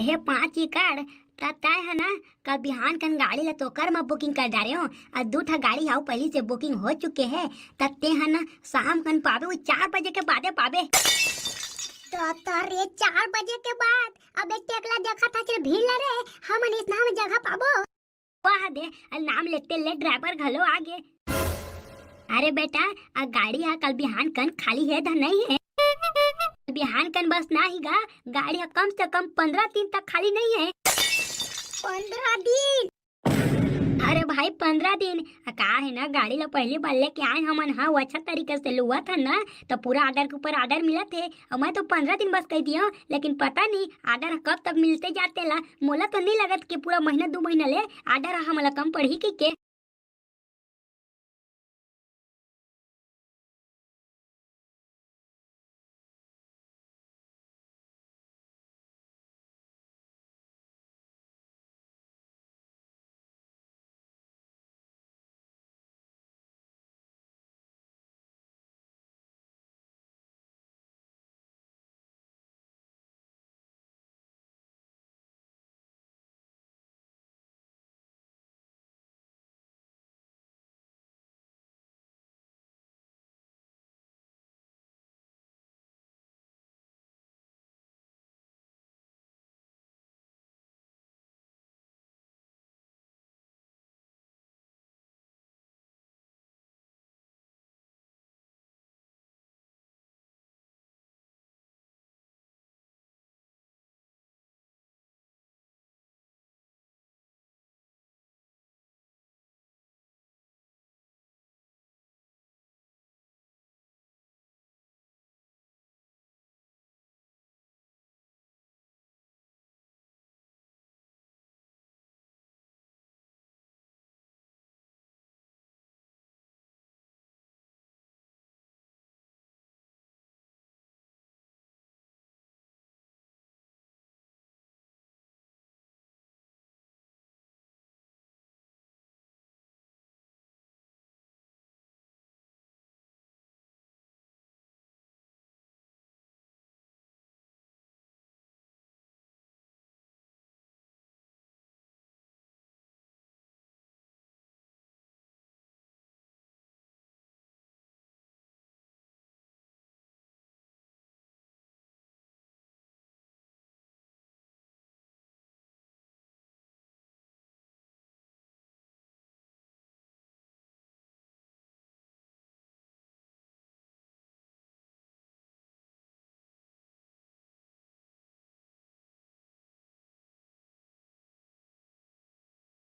5:30 एकड़ तय है ना। कल बिहान कन गाड़ी ला तोकर में बुकिंग कर डारे हो और 2 ठा गाड़ी हाउ पहले से बुकिंग हो चुके हैं। ते है ना शाम कन पाबे वो 4 बजे के बादे पाबे। तो तारे 4 बजे के बाद अब एक टेकला देखा था कि भीड़ लगे हमन इस नाम जगह पाबो। वाह दे नाम लेते ले ड्राइवर घलो आगे। अरे बेटा गाड़ी हा कल बिहान कन खाली है धा नहीं है। बिहान कन बस ना ही गा गाड़ी हा कम से कम 15 दिन तक खाली नहीं है। 15 दिन? अरे भाई 15 दिन का है ना गाड़ी ला पहले बार लेके आए हमन। हाँ वो अच्छा तरीके से लुआ था ना तो पूरा आर्डर के ऊपर आर्डर मिला थे और मैं तो 15 दिन बस कह दिया लेकिन पता नहीं आर्डर कब तक मिलते जाते ला। मोला तो नहीं लगत कि पूरा महीना 2 महीना ले आर्डर हमला कम पड़ी के।